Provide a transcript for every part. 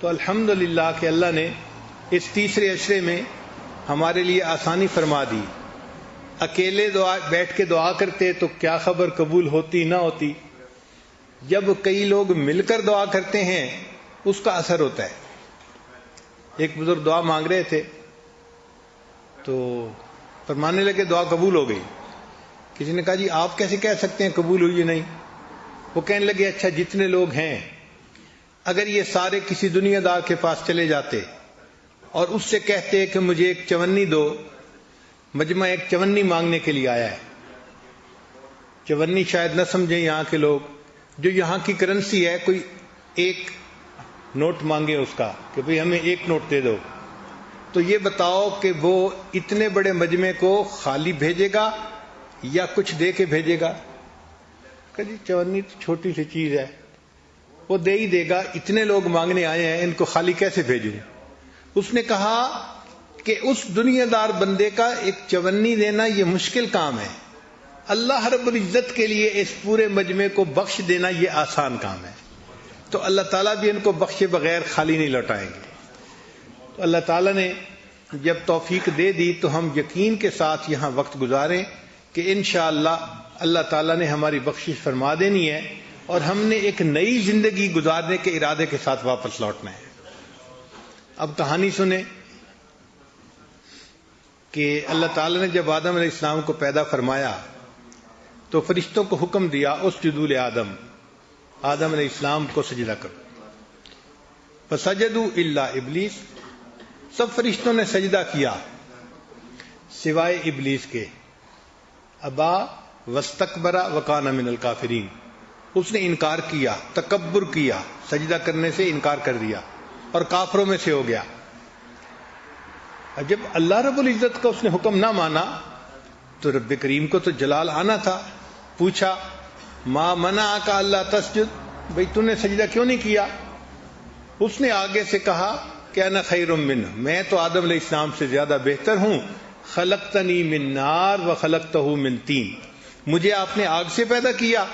تو الحمدللہ کہ اللہ نے اس تیسرے عشرے میں ہمارے لیے آسانی فرما دی. اکیلے بیٹھ کے دعا کرتے تو کیا خبر قبول ہوتی نہ ہوتی. جب کئی لوگ مل کر دعا کرتے ہیں اس کا اثر ہوتا ہے. ایک بزرگ دعا مانگ رہے تھے تو فرمانے لگے دعا قبول ہو گئی. کسی نے کہا جی آپ کیسے کہہ سکتے ہیں قبول ہوئی نہیں؟ وہ کہنے لگے اچھا جتنے لوگ ہیں اگر یہ سارے کسی دنیا دار کے پاس چلے جاتے اور اس سے کہتے کہ مجھے ایک چونی دو، مجمع ایک چونی مانگنے کے لیے آیا ہے. چونی شاید نہ سمجھیں یہاں کے لوگ، جو یہاں کی کرنسی ہے، کوئی ایک نوٹ مانگے اس کا کہ بھئی ہمیں ایک نوٹ دے دو. تو یہ بتاؤ کہ وہ اتنے بڑے مجمع کو خالی بھیجے گا یا کچھ دے کے بھیجے گا؟ کہ جی چونی تو چھوٹی سی چیز ہے، وہ دے ہی دے گا. اتنے لوگ مانگنے آئے ہیں، ان کو خالی کیسے بھیجوں؟ اس نے کہا کہ اس دنیا دار بندے کا ایک چونی دینا یہ مشکل کام ہے، اللہ رب العزت کے لیے اس پورے مجمع کو بخش دینا یہ آسان کام ہے. تو اللہ تعالیٰ بھی ان کو بخشے بغیر خالی نہیں لوٹائیں گے. تو اللہ تعالیٰ نے جب توفیق دے دی تو ہم یقین کے ساتھ یہاں وقت گزاریں کہ انشاءاللہ اللہ تعالیٰ نے ہماری بخشش فرما دینی ہے اور ہم نے ایک نئی زندگی گزارنے کے ارادے کے ساتھ واپس لوٹنا ہے. اب کہانی سنیں کہ اللہ تعالیٰ نے جب آدم علیہ السلام کو پیدا فرمایا تو فرشتوں کو حکم دیا اسجدوا لآدم، آدم علیہ السلام کو سجدہ کرو. فسجدوا الا ابلیس، سب فرشتوں نے سجدہ کیا سوائے ابلیس کے. ابا واستکبر وکان من الکافرین، اس نے انکار کیا، تکبر کیا، سجدہ کرنے سے انکار کر دیا اور کافروں میں سے ہو گیا. جب اللہ رب العزت کا اس نے حکم نہ مانا تو رب کریم کو تو جلال آنا تھا. پوچھا ما منعک اللہ تسجد، بھئی تو نے سجدہ کیوں نہیں کیا؟ اس نے آگے سے کہا کہ انا خیر منہ، میں تو آدم علیہ السلام سے زیادہ بہتر ہوں. خلقتنی من نار وخلقتہ من طین، مجھے آپ نے آگ سے پیدا کیا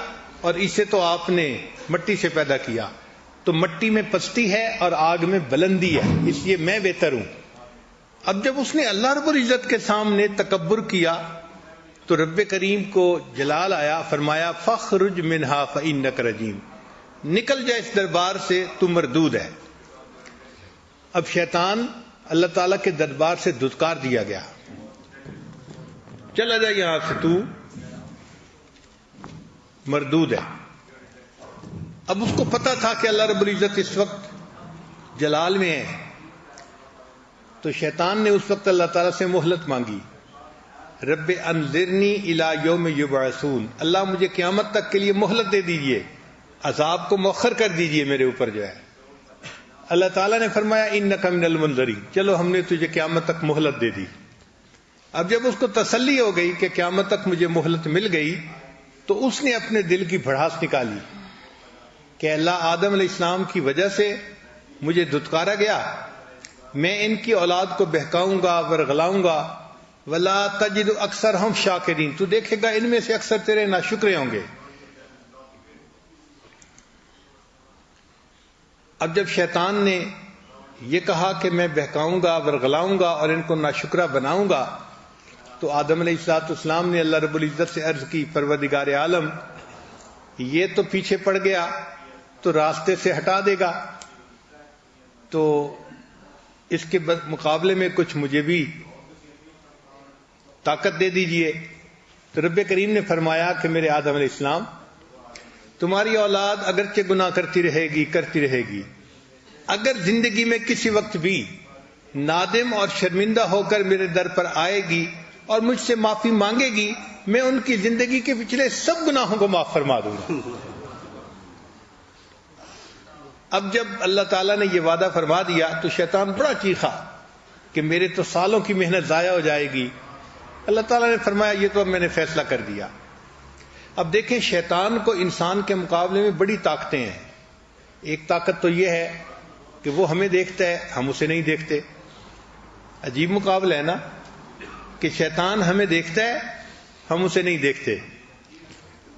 اور اسے تو آپ نے مٹی سے پیدا کیا. تو مٹی میں پستی ہے اور آگ میں بلندی ہے، اس لیے میں بہتر ہوں. اب جب اس نے اللہ رب العزت کے سامنے تکبر کیا تو رب کریم کو جلال آیا، فرمایا فخرج منہا فإنک رجیم، نکل جائے اس دربار سے، تو مردود ہے. اب شیطان اللہ تعالیٰ کے دربار سے دھتکار دیا گیا، چلا جا یہاں سے، تو مردود ہے. اب اس کو پتا تھا کہ اللہ رب العزت اس وقت جلال میں ہے، تو شیطان نے اس وقت اللہ تعالیٰ سے مہلت مانگی. رب انذرنی الی یوم یبعثون، اللہ مجھے قیامت تک کے لیے مہلت دے دیجئے، عذاب کو مؤخر کر دیجئے میرے اوپر جو ہے. اللہ تعالیٰ نے فرمایا انک من المنذرین، چلو ہم نے تجھے قیامت تک مہلت دے دی. اب جب اس کو تسلی ہو گئی کہ قیامت تک مجھے مہلت مل گئی تو اس نے اپنے دل کی بھڑاس نکالی کہ اللہ آدم علیہ السلام کی وجہ سے مجھے دھتکارا گیا، میں ان کی اولاد کو بہکاؤں گا، ورغلاؤں گا. ولا تجد اکثرہم شاکرین، تو دیکھے گا ان میں سے اکثر تیرے ناشکرے ہوں گے. اب جب شیطان نے یہ کہا کہ میں بہکاؤں گا، ورغلاؤں گا اور ان کو ناشکرہ بناؤں گا، تو آدم علیہ السلام نے اللہ رب العزت سے عرض کی پروردگار عالم یہ تو پیچھے پڑ گیا تو راستے سے ہٹا دے گا، تو اس کے مقابلے میں کچھ مجھے بھی طاقت دے دیجئے. تو رب کریم نے فرمایا کہ میرے آدم علیہ السلام تمہاری اولاد اگرچہ گناہ کرتی رہے گی، اگر زندگی میں کسی وقت بھی نادم اور شرمندہ ہو کر میرے در پر آئے گی اور مجھ سے معافی مانگے گی، میں ان کی زندگی کے پچھلے سب گناہوں کو معاف فرما دوں گا. اب جب اللہ تعالیٰ نے یہ وعدہ فرما دیا تو شیطان بڑا چیخا کہ میرے تو سالوں کی محنت ضائع ہو جائے گی. اللہ تعالیٰ نے فرمایا یہ تو اب میں نے فیصلہ کر دیا. اب دیکھیں شیطان کو انسان کے مقابلے میں بڑی طاقتیں ہیں. ایک طاقت تو یہ ہے کہ وہ ہمیں دیکھتا ہے، ہم اسے نہیں دیکھتے. عجیب مقابلہ ہے نا کہ شیطان ہمیں دیکھتا ہے، ہم اسے نہیں دیکھتے.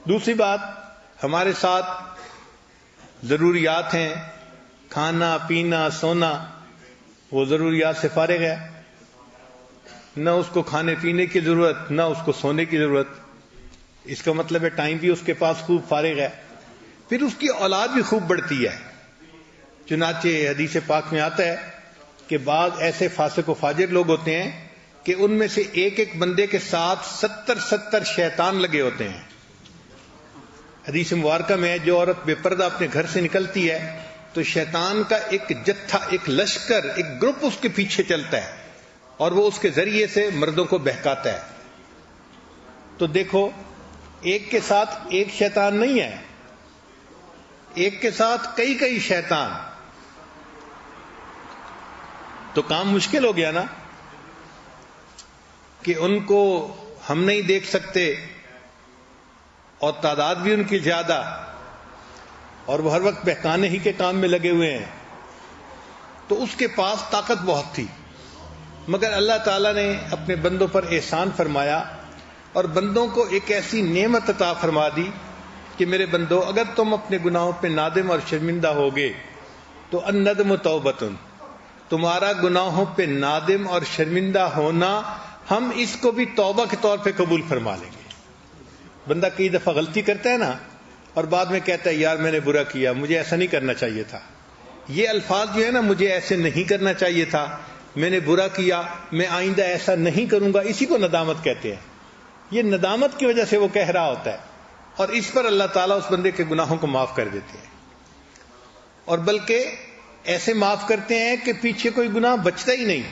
دوسری بات، ہمارے ساتھ ضروریات ہیں، کھانا پینا سونا وہ ضروریات سے فارغ ہے، نہ اس کو کھانے پینے کی ضرورت نہ اس کو سونے کی ضرورت. اس کا مطلب ہے ٹائم بھی اس کے پاس خوب فارغ ہے. پھر اس کی اولاد بھی خوب بڑھتی ہے. چنانچہ حدیث پاک میں آتا ہے کہ بعض ایسے فاسق و فاجر لوگ ہوتے ہیں کہ ان میں سے ایک ایک بندے کے ساتھ 70 شیطان لگے ہوتے ہیں. حدیث مبارکہ میں جو عورت بے پردہ اپنے گھر سے نکلتی ہے تو شیطان کا ایک جتھا، ایک لشکر، ایک گروپ اس کے پیچھے چلتا ہے اور وہ اس کے ذریعے سے مردوں کو بہکاتا ہے. تو دیکھو، ایک کے ساتھ ایک شیطان نہیں ہے، ایک کے ساتھ کئی شیطان. تو کام مشکل ہو گیا نا کہ ان کو ہم نہیں دیکھ سکتے اور تعداد بھی ان کی زیادہ، اور وہ ہر وقت بہکانے ہی کے کام میں لگے ہوئے ہیں. تو اس کے پاس طاقت بہت تھی، مگر اللہ تعالیٰ نے اپنے بندوں پر احسان فرمایا اور بندوں کو ایک ایسی نعمت عطا فرما دی کہ میرے بندو، اگر تم اپنے گناہوں پہ نادم اور شرمندہ ہوگے تو الندم توبتن، تمہارا گناہوں پہ نادم اور شرمندہ ہونا ہم اس کو بھی توبہ کے طور پہ قبول فرما لیں گے. بندہ کئی دفعہ غلطی کرتا ہے نا اور بعد میں کہتا ہے یار میں نے برا کیا، مجھے ایسا نہیں کرنا چاہیے تھا. یہ الفاظ جو ہے نا، مجھے ایسے نہیں کرنا چاہیے تھا، میں نے برا کیا، میں آئندہ ایسا نہیں کروں گا، اسی کو ندامت کہتے ہیں. یہ ندامت کی وجہ سے وہ کہہ رہا ہوتا ہے اور اس پر اللہ تعالیٰ اس بندے کے گناہوں کو معاف کر دیتے ہیں. اور بلکہ ایسے معاف کرتے ہیں کہ پیچھے کوئی گناہ بچتا ہی نہیں.